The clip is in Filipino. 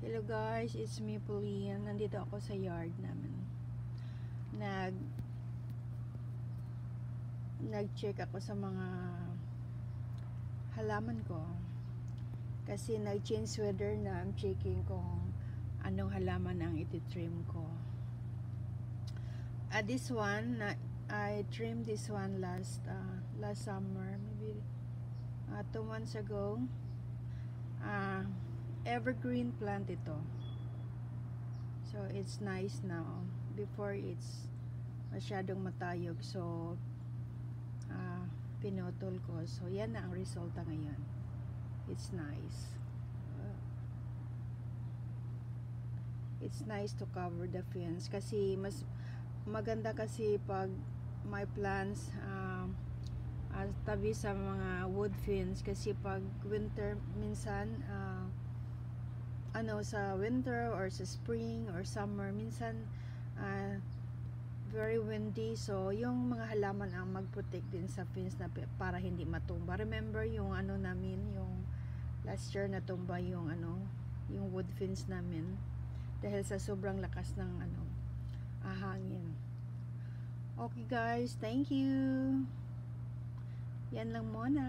Hello guys, it's me Pauline. Nandito ako sa yard namin. Nag-check ako sa mga halaman ko. Kasi nag-change weather na, I'm checking kung anong halaman ang ititrim ko. This one, I trimmed this one last summer, maybe 2 months ago. Evergreen plant ito, so it's nice now. Before it's masyadong matayog, so pinutol ko. So yan na ang resulta ngayon. It's nice. It's nice to cover the fence kasi mas maganda kasi pag may plants tabi sa mga wood fence, kasi pag winter minsan sa winter or sa spring or summer minsan very windy, so yung mga halaman ang mag-protect din sa fence na para hindi matumba. Remember yung namin, yung last year natumba yung yung wood fence namin dahil sa sobrang lakas ng hangin. Okay guys, thank you. Yan lang muna.